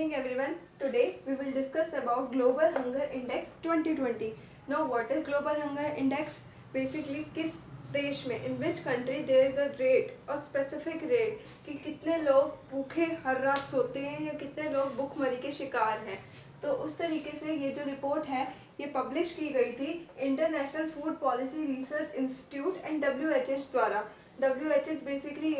evening everyone. Today we will discuss about Global Hunger Index 2020. Now what is Global Hunger Index? Basically किस देश में in which country there is a rate, a specific rate कि कितने लोग भूखे हर रात सोते हैं या कितने लोग भूखमरी के शिकार हैं. तो उस तरीके से ये जो रिपोर्ट है ये पब्लिश की गई थी international food policy research institute and WHH द्वारा. WHH बेसिकली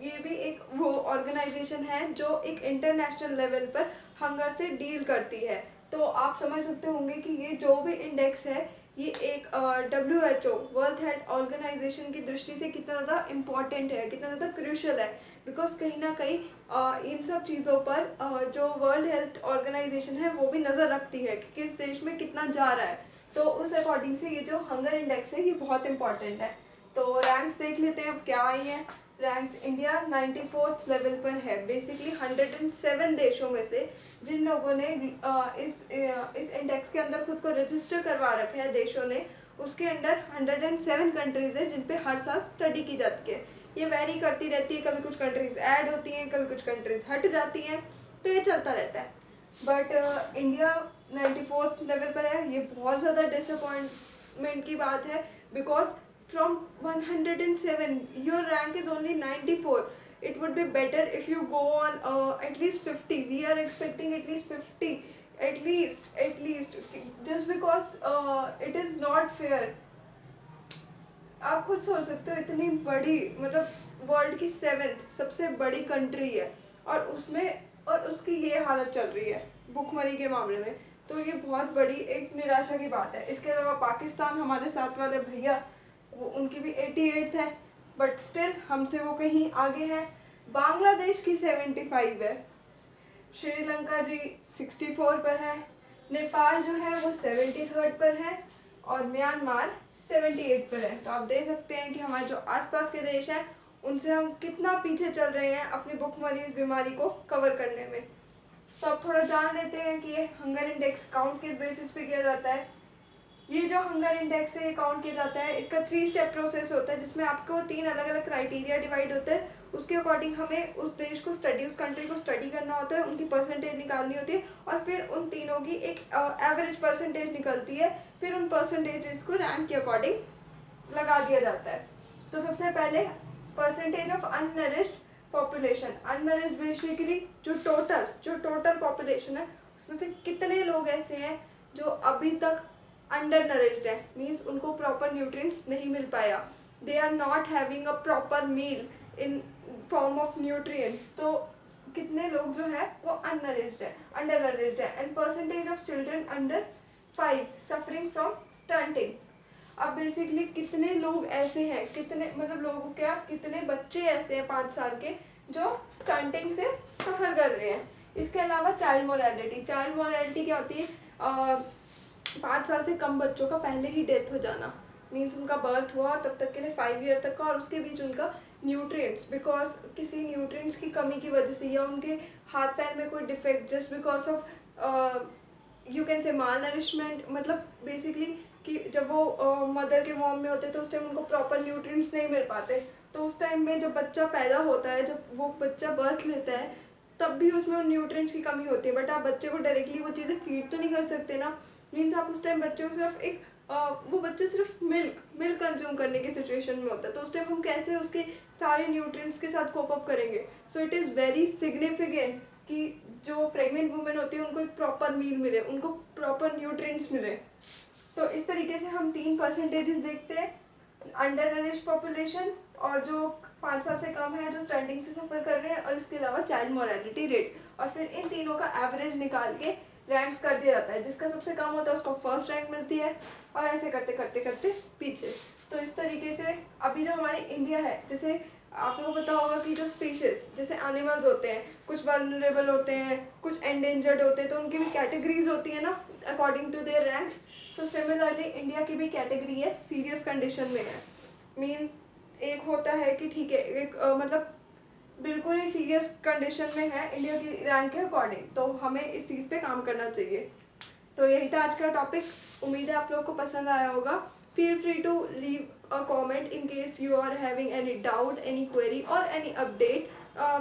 ये भी एक वो ऑर्गेनाइजेशन है जो एक इंटरनेशनल लेवल पर हंगर से डील करती है. तो आप समझ सकते होंगे कि ये जो भी इंडेक्स है ये एक WHO वर्ल्ड हेल्थ ऑर्गेनाइजेशन की दृष्टि से कितना ज़्यादा इम्पॉर्टेंट है, कितना ज़्यादा क्रूशल है. बिकॉज कहीं ना कहीं इन सब चीज़ों पर जो वर्ल्ड हेल्थ ऑर्गेनाइजेशन है वो भी नज़र रखती है कि किस देश में कितना जा रहा है. तो उस अकॉर्डिंग से ये जो हंगर इंडेक्स है ये बहुत इंपॉर्टेंट है. तो रैंक्स देख लेते हैं अब क्या आई हैं. रैंक्स इंडिया 94th लेवल पर है. बेसिकली 107 देशों में से जिन लोगों ने इस इंडेक्स के अंदर खुद को रजिस्टर करवा रखा है देशों ने, उसके अंडर 107 कंट्रीज़ है जिन पे हर साल स्टडी की जाती है. ये वेरी करती रहती है, कभी कुछ कंट्रीज़ ऐड होती हैं, कभी कुछ कंट्रीज़ हट जाती हैं, तो ये चलता रहता है. बट इंडिया 94th लेवल पर है. ये बहुत ज़्यादा डिसअपॉइंटमेंट की बात है because from 107 your rank is only 94. It would be better if you go on at least 50. We are expecting at least 50, at least just because it is not fair. आप खुद सोच सकते हो इतनी बड़ी मतलब वर्ल्ड की 7th सबसे बड़ी कंट्री है और उसकी ये हालत चल रही है भूखमरी के मामले में. तो ये बहुत बड़ी एक निराशा की बात है. इसके अलावा पाकिस्तान हमारे साथ वाले भैया वो उनकी भी 88th है बट स्टिल हमसे वो कहीं आगे हैं. बांग्लादेश की 75 है. श्रीलंका जी 64 पर है. नेपाल जो है वो 73rd पर है और म्यांमार 78 पर है. तो आप देख सकते हैं कि हमारे जो आसपास के देश हैं उनसे हम कितना पीछे चल रहे हैं अपनी भूखमरी इस बीमारी को कवर करने में. तो अब थोड़ा जान लेते हैं कि ये हंगर इंडेक्स काउंट किस बेसिस पे किया जाता है. ये जो हंगर इंडेक्स है ये काउंट किया जाता है. इसका 3 स्टेप प्रोसेस होता है जिसमें आपको 3 अलग अलग क्राइटेरिया डिवाइड होते हैं. उसके अकॉर्डिंग हमें उस देश को उस कंट्री को स्टडी करना होता है, उनकी परसेंटेज निकालनी होती है और फिर उन तीनों की एक एवरेज परसेंटेज निकलती है. फिर उन परसेंटेजेस को रैंक के अकॉर्डिंग लगा दिया जाता है. तो सबसे पहले परसेंटेज ऑफ अननरिश्ड पॉपुलेशन. अननरिश्ड बेसिकली जो टोटल पॉपुलेशन है उसमें से कितने लोग ऐसे हैं जो अभी तक अंडर नरिश्ड है, मीन्स उनको प्रॉपर न्यूट्रिएंट्स नहीं मिल पाया. They are not having a proper meal in form of nutrients. तो कितने लोग जो है वो अननरिश्ड है, अंडर नरिश्ड है. And percentage of children under 5 suffering from stunting. अब बेसिकली कितने लोग ऐसे हैं, कितने मतलब लोगों क्या कितने बच्चे ऐसे हैं 5 साल के जो स्टंटिंग से सफ़र कर रहे हैं. इसके अलावा चाइल्ड मोरालिटी क्या होती है. 5 साल से कम बच्चों का पहले ही डेथ हो जाना, मीन्स उनका बर्थ हुआ और तब तक के लिए 5 ईयर तक का और उसके बीच उनका न्यूट्रिएंट्स बिकॉज किसी न्यूट्रिएंट्स की कमी की वजह से या उनके हाथ पैर में कोई defect just because of you can say mall nourishment. मतलब बेसिकली कि जब वो मदर के वॉर्म में होते तो उस टाइम उनको प्रॉपर न्यूट्रिएंट्स नहीं मिल पाते. तो उस टाइम में जब बच्चा पैदा होता है, जब वो बच्चा बर्थ लेता है तब भी उसमें न्यूट्रिएंट्स की कमी होती है. बट आप बच्चे को डायरेक्टली वो चीज़ें फीड तो नहीं कर सकते ना. मीन्स आप उस टाइम बच्चे को सिर्फ वो बच्चे सिर्फ मिल्क कंज्यूम करने की सिचुएशन में होता है. तो उस टाइम हम कैसे उसके सारे न्यूट्रिएंट्स के साथ कोप अप करेंगे. So it is very significant कि जो प्रेग्नेंट वुमेन होती है उनको एक प्रॉपर मील मिले, उनको प्रॉपर न्यूट्रिएंट्स मिले. तो इस तरीके से हम 3 परसेंटेजेस देखते हैं. अंडर नरिश्ड पॉपुलेशन और जो 5 साल से कम है जो स्टंटिंग से सफ़र कर रहे हैं और इसके अलावा चाइल्ड मोरालिटी रेट. और फिर इन तीनों का एवरेज निकाल के रैंक्स कर दिया जाता है. जिसका सबसे कम होता है उसको फर्स्ट रैंक मिलती है और ऐसे करते करते करते पीछे. तो इस तरीके से अभी जो हमारी इंडिया है, जैसे आपको पता होगा कि जो स्पीशीज़ जैसे एनिमल्स होते हैं कुछ वल्नरेबल होते हैं, कुछ एंडेंजर्ड होते हैं, तो उनकी भी कैटेगरीज होती है ना according to their ranks. So similarly India की भी कैटेगरी है सीरियस कंडीशन में है. मीन्स एक होता है कि ठीक है एक मतलब बिल्कुल ही सीरियस कंडीशन में है इंडिया की रैंक के अकॉर्डिंग. तो हमें इस चीज़ पे काम करना चाहिए. तो यही था आज का टॉपिक. उम्मीद है आप लोगों को पसंद आया होगा. Feel free to leave a comment in case you are having any doubt, any query or any update.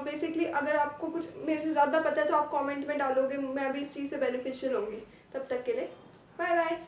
Basically अगर आपको कुछ मेरे से ज़्यादा पता है तो आप कमेंट में डालोगे, मैं भी इस चीज़ से बेनिफिशियल होंगी। तब तक के लिए बाय बाय।